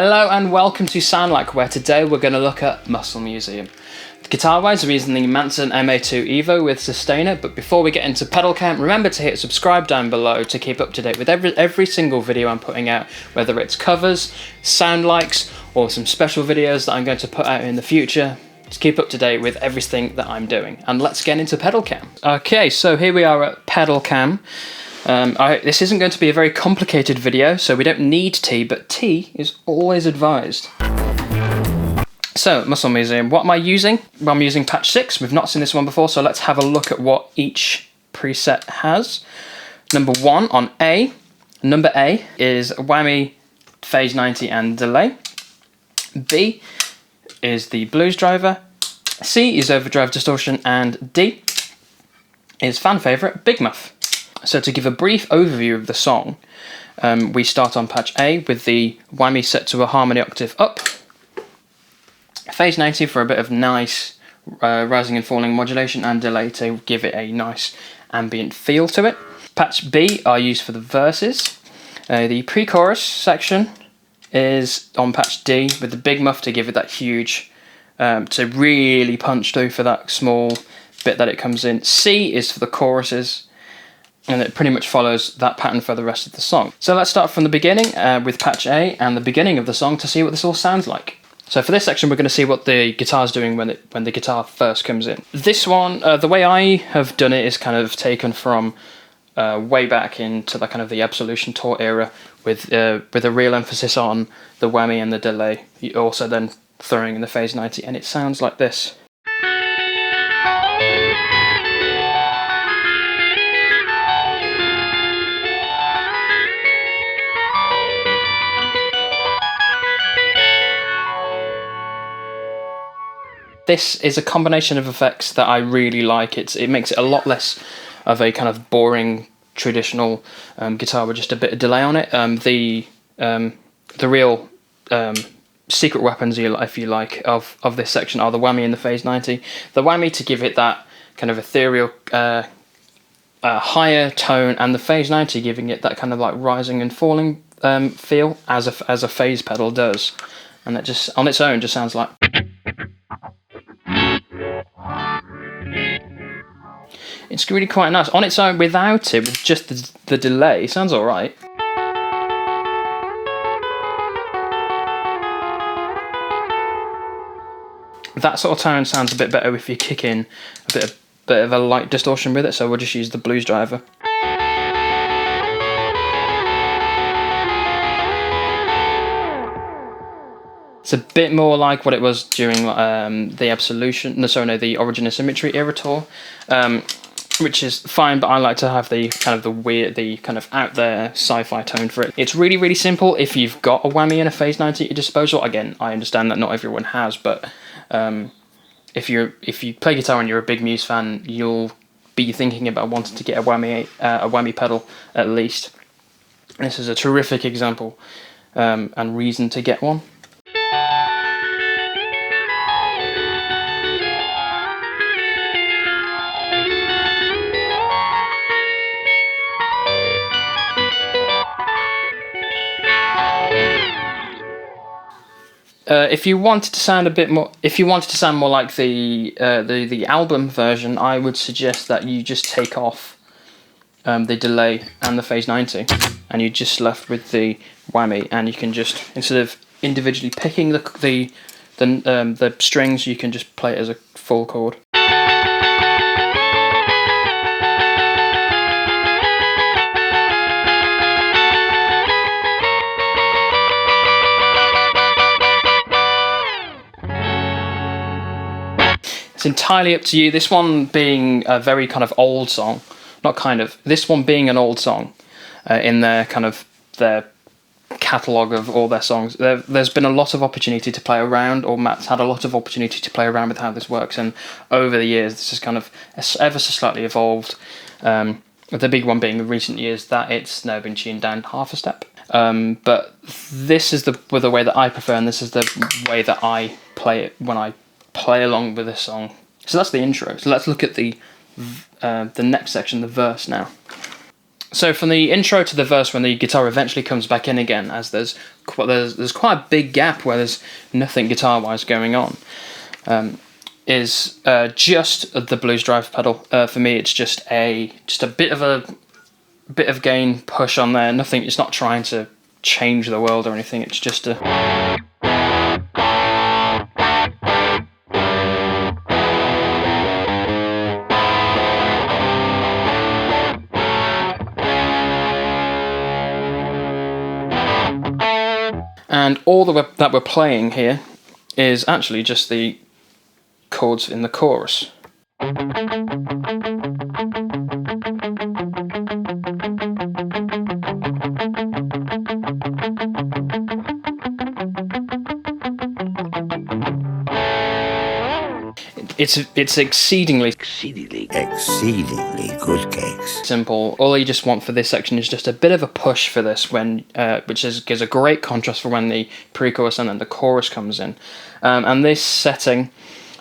Hello and welcome to Sound Like, where today we're going to look at Muscle Museum. Guitar-wise, we're using the Manson MA2 Evo with Sustainer, but before we get into pedal cam, remember to hit subscribe down below to keep up to date with every single video I'm putting out, whether it's covers, sound likes, or some special videos that I'm going to put out in the future. To keep up to date with everything that I'm doing. And let's get into pedal cam. Okay, so here we are at pedal cam. This isn't going to be a very complicated video, so we don't need T, but T is always advised. So, Muscle Museum, what am I using? Well, I'm using patch 6. We've not seen this one before, so let's have a look at what each preset has. Number 1 on A. Number A is whammy, phase 90 and delay. B is the blues driver. C is overdrive distortion, and D is fan favourite Big Muff. So to give a brief overview of the song, we start on patch A with the whammy set to a harmony octave up, phase 90 for a bit of nice rising and falling modulation, and delay to give it a nice ambient feel to it. Patch B are used for the verses. The pre-chorus section is on patch D with the Big Muff to give it that huge, to really punch through for that small bit that it comes in. C is for the choruses, and it pretty much follows that pattern for the rest of the song. So let's start from the beginning with patch A and the beginning of the song to see what this all sounds like. So for this section, we're going to see what the guitar's doing when the guitar first comes in. This one, the way I have done it is kind of taken from way back into the kind of the Absolution tour era, with a real emphasis on the whammy and the delay. You also then throwing in the phase 90, and it sounds like this. This is a combination of effects that I really like. It makes it a lot less of a kind of boring traditional guitar with just a bit of delay on it. The real secret weapons, if you like, of this section are the whammy and the phase 90. The whammy to give it that kind of ethereal higher tone, and the phase 90 giving it that kind of like rising and falling feel as a phase pedal does. And that just on its own just sounds like. It's really quite nice. On its own, without it, with just the delay, it sounds alright. That sort of tone sounds a bit better if you kick in a bit of a light distortion with it, so we'll just use the blues driver. It's a bit more like what it was during the Origin of Symmetry era tour, which is fine, but I like to have the kind of the weird, the kind of out there sci-fi tone for it. It's really, really simple if you've got a whammy and a phase 90 at your disposal. Again, I understand that not everyone has, but if you play guitar and you're a big Muse fan, you'll be thinking about wanting to get a whammy pedal at least. This is a terrific example and reason to get one. If you wanted to sound more like the album version, I would suggest that you just take off the delay and the phase 90, and you're just left with the whammy, and you can just, instead of individually picking the strings, you can just play it as a full chord. It's entirely up to you. This one being a very kind of old song, this one being an old song in their catalogue of all their songs. There's been a lot of opportunity to play around, or Matt's had a lot of opportunity to play around with how this works, and over the years this has kind of ever so slightly evolved. The big one being in recent years that it's now been tuned down half a step. But this is the way that I prefer, and this is the way that I play it when I play along with this song. So that's the intro. So let's look at the next section, the verse now. So from the intro to the verse, when the guitar eventually comes back in again, as there's quite a big gap where there's nothing guitar-wise going on, is just the blues drive pedal. For me, it's just a bit of gain push on there. Nothing. It's not trying to change the world or anything. It's just a. And all that we're playing here is actually just the chords in the chorus. It's exceedingly good cakes. Simple. All you just want for this section is just a bit of a push for this, which gives a great contrast for when the pre-chorus and then the chorus comes in. And this setting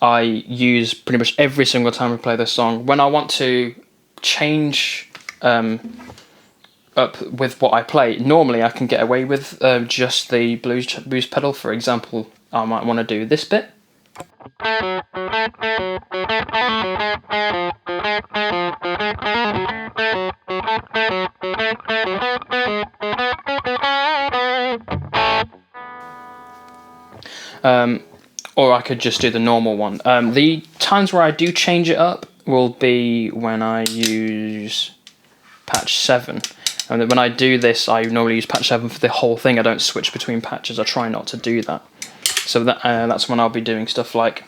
I use pretty much every single time we play this song. When I want to change up with what I play, normally I can get away with just the blues pedal. For example, I might want to do this bit. Or I could just do the normal one. The times where I do change it up will be when I use patch 7. And when I do this, I normally use patch 7 for the whole thing. I don't switch between patches. I try not to do that. So that's when I'll be doing stuff like.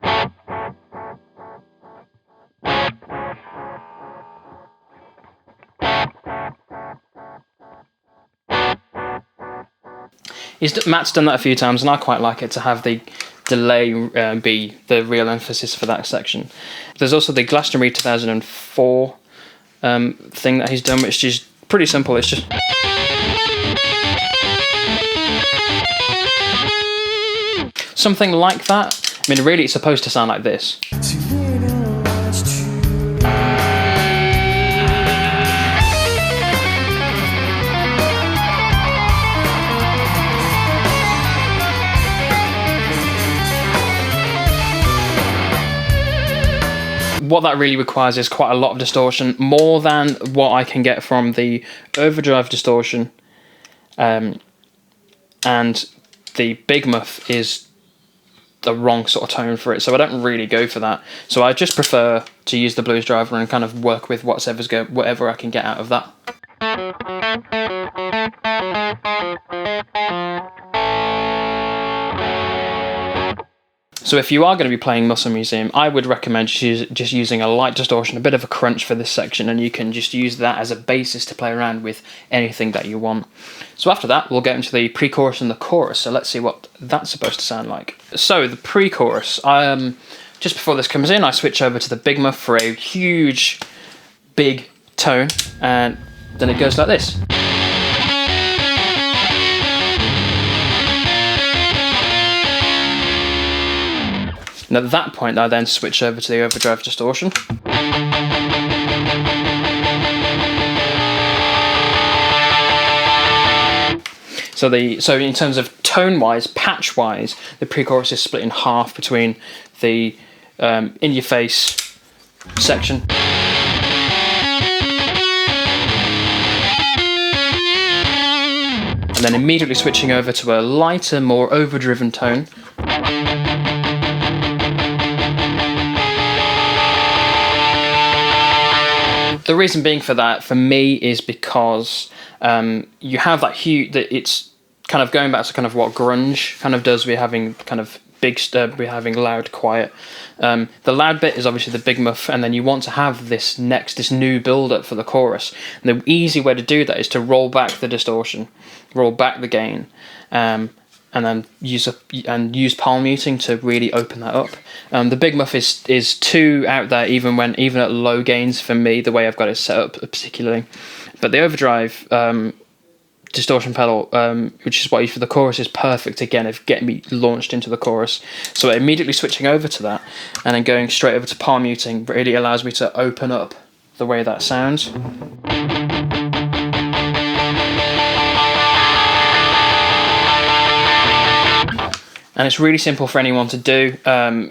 Matt's done that a few times, and I quite like it to have the delay be the real emphasis for that section. There's also the Glastonbury 2004 thing that he's done, which is pretty simple. It's just. Something like that. I mean, really, it's supposed to sound like this. What that really requires is quite a lot of distortion, more than what I can get from the overdrive distortion, and the Big Muff is the wrong sort of tone for it, so I don't really go for that. So I just prefer to use the blues driver and kind of work with whatever I can get out of that. So if you are going to be playing Muscle Museum, I would recommend just using a light distortion, a bit of a crunch for this section, and you can just use that as a basis to play around with anything that you want. So after that, we'll get into the pre-chorus and the chorus, so let's see what that's supposed to sound like. So the pre-chorus, just before this comes in, I switch over to the Big Muff for a huge, big tone, and then it goes like this. And at that point, I then switch over to the overdrive distortion. So in terms of tone-wise, patch-wise, the pre-chorus is split in half between the in-your-face section and then immediately switching over to a lighter, more overdriven tone. The reason being for that, for me, is because you have that huge. It's kind of going back to kind of what grunge kind of does. We're having kind of we're having loud, quiet. The loud bit is obviously the Big Muff, and then you want to have this new build-up for the chorus. And the easy way to do that is to roll back the distortion, roll back the gain, and then use palm muting to really open that up. The Big Muff is too out there even at low gains for me, the way I've got it set up particularly. But the overdrive distortion pedal, which is what I use for the chorus, is perfect again of getting me launched into the chorus. So immediately switching over to that and then going straight over to palm muting really allows me to open up the way that sounds. and it's really simple for anyone to do. Palm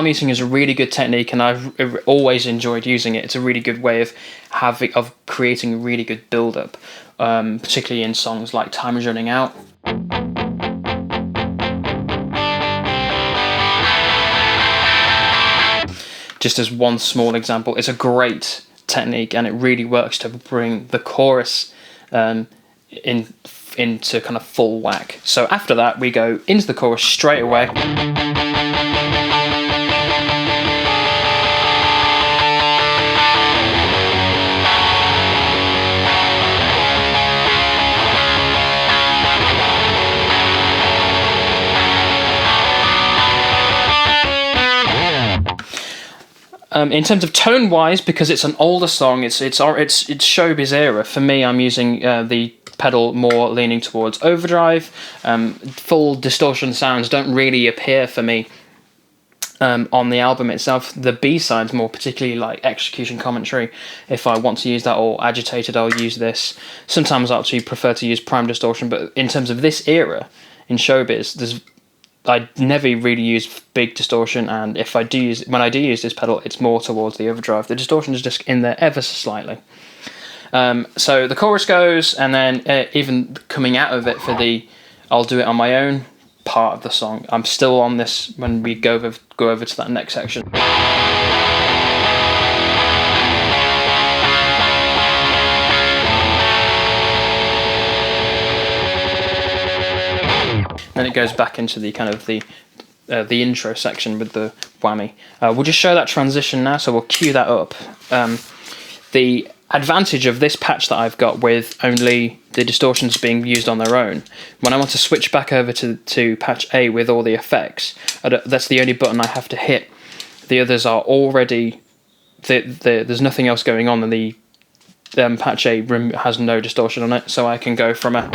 muting is a really good technique, and I've always enjoyed using it. It's a really good way of creating a really good build-up, particularly in songs like Time Is Running Out. Just as one small example, it's a great technique, and it really works to bring the chorus into kind of full whack. So after that, we go into the chorus straight away. In terms of tone-wise, because it's an older song, it's Showbiz era. For me, I'm using the pedal more leaning towards overdrive. Full distortion sounds don't really appear for me on the album itself. The B-sides more, particularly like Execution Commentary. If I want to use that, or Agitated, I'll use this. Sometimes I actually prefer to use prime distortion, but in terms of this era in Showbiz, I never really use big distortion, and when I do use this pedal, it's more towards the overdrive. The distortion is just in there ever so slightly. So the chorus goes, and then even coming out of it for the I'll Do It On My Own part of the song, I'm still on this when we go over to that next section. Then it goes back into the kind of the intro section with the whammy. We'll just show that transition now, so we'll cue that up. The advantage of this patch that I've got with only the distortions being used on their own, when I want to switch back over to patch A with all the effects, that's the only button I have to hit. The others are already, there's nothing else going on, and the patch A has no distortion on it, so I can go from a...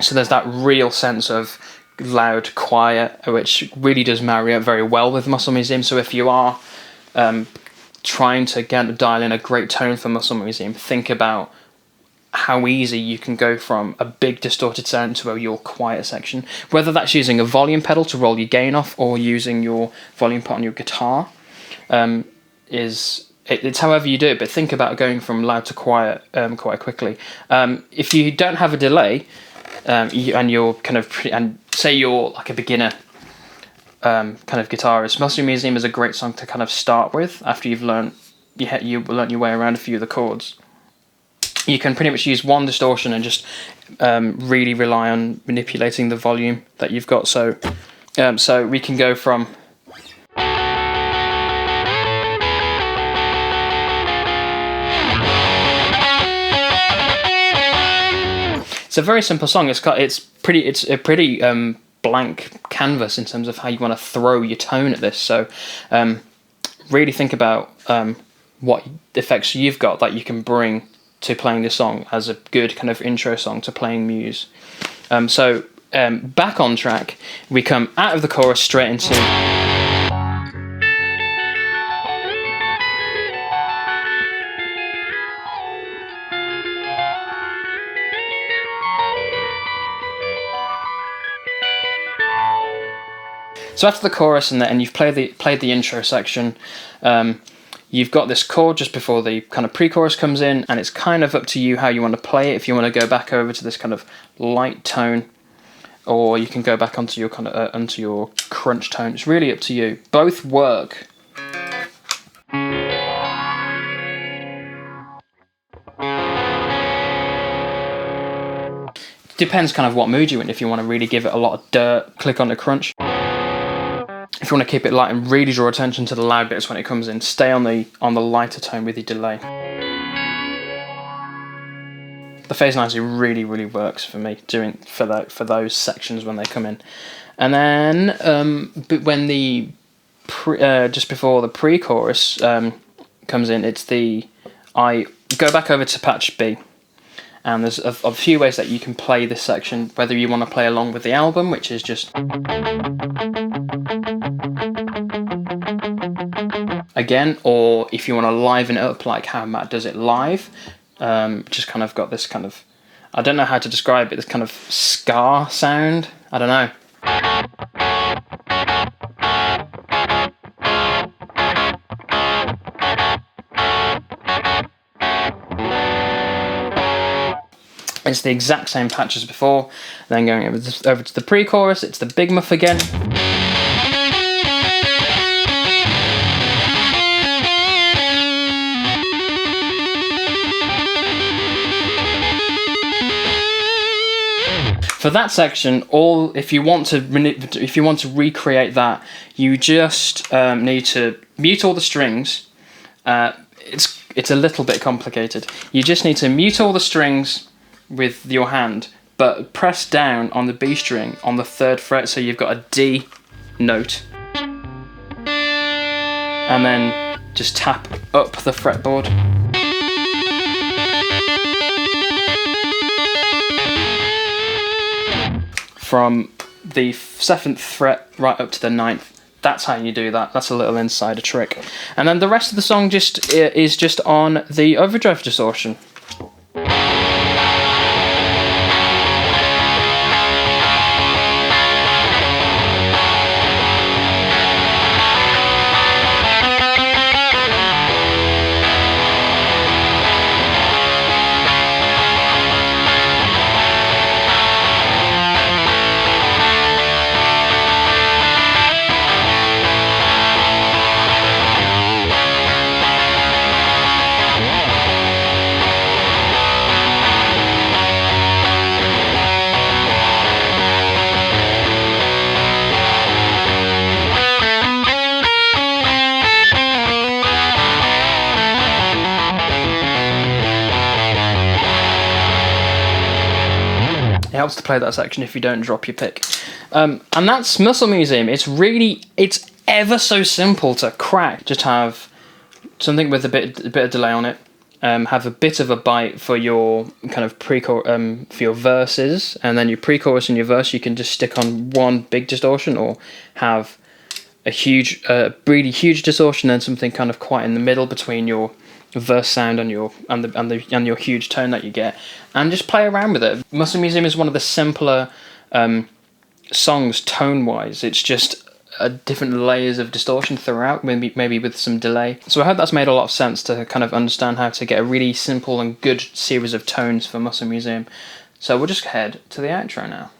So there's that real sense of loud, quiet, which really does marry up very well with Muscle Museum. So if you are trying to dial in a great tone for Muscle Museum, think about how easy you can go from a big distorted sound to your quiet section. Whether that's using a volume pedal to roll your gain off, or using your volume pot on your guitar, it's however you do it. But think about going from loud to quiet quite quickly. If you don't have a delay, and you're kind of and say you're like a beginner kind of guitarist, Muscle Museum is a great song to kind of start with after you've learned your way around a few of the chords. You can pretty much use one distortion and just really rely on manipulating the volume that you've got. So we can go from... It's a very simple song. It's a pretty blank canvas in terms of how you want to throw your tone at this. So really think about what effects you've got that you can bring to playing this song as a good kind of intro song to playing Muse. Back on track, we come out of the chorus straight into... So after the chorus and you've played the intro section, you've got this chord just before the kind of pre-chorus comes in, and it's kind of up to you how you want to play it. If you want to go back over to this kind of light tone, or you can go back onto your kind of onto your crunch tone. It's really up to you. Both work. Depends kind of what mood you're in. If you want to really give it a lot of dirt, click on the crunch. If you want to keep it light and really draw attention to the loud bits when it comes in, stay on the lighter tone with your delay. The phase 90 really, really works for me for those sections when they come in. And then but when the just before the pre-chorus comes in, I go back over to patch B. And there's a few ways that you can play this section, whether you want to play along with the album, which is just... again, or if you want to liven it up like how Matt does it live, just kind of got this kind of, I don't know how to describe it, this kind of ska sound. I don't know. It's the exact same patch as before. Then going over to the pre-chorus, it's the big muff again. For that section, if you want to recreate that, you just need to mute all the strings. It's a little bit complicated. You just need to mute all the strings with your hand, but press down on the B string on the 3rd fret, so you've got a D note, and then just tap up the fretboard. From the 7th fret right up to the 9th. That's how you do that. That's a little insider trick. And then the rest of the song is just on the overdrive distortion. It helps to play that section if you don't drop your pick. And that's Muscle Museum. It's ever so simple to crack. Just have something with a bit of delay on it. Have a bit of a bite for your kind of for your verses, and then your pre-chorus and your verse you can just stick on one big distortion, or have a really huge distortion and something kind of quite in the middle between your verse sound and your huge tone that you get, and just play around with it. Muscle Museum is one of the simpler songs tone-wise. It's just different layers of distortion throughout, maybe with some delay. So I hope that's made a lot of sense to kind of understand how to get a really simple and good series of tones for Muscle Museum. So we'll just head to the outro now.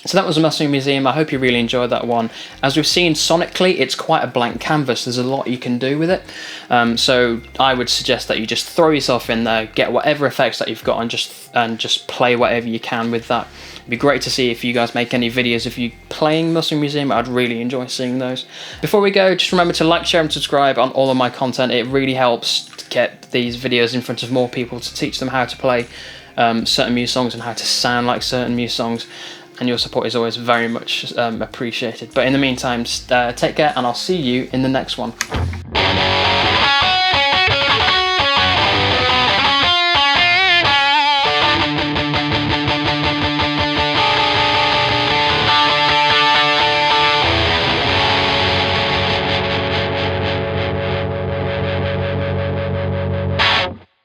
So that was Muscle Museum. I hope you really enjoyed that one. As we've seen sonically, it's quite a blank canvas. There's a lot you can do with it. So I would suggest that you just throw yourself in there, get whatever effects that you've got, and just play whatever you can with that. It'd be great to see if you guys make any videos of you playing Muscle Museum. I'd really enjoy seeing those. Before we go, just remember to like, share, and subscribe on all of my content. It really helps to get these videos in front of more people, to teach them how to play certain Muse songs and how to sound like certain Muse songs. And your support is always very much appreciated. But in the meantime, take care, and I'll see you in the next one.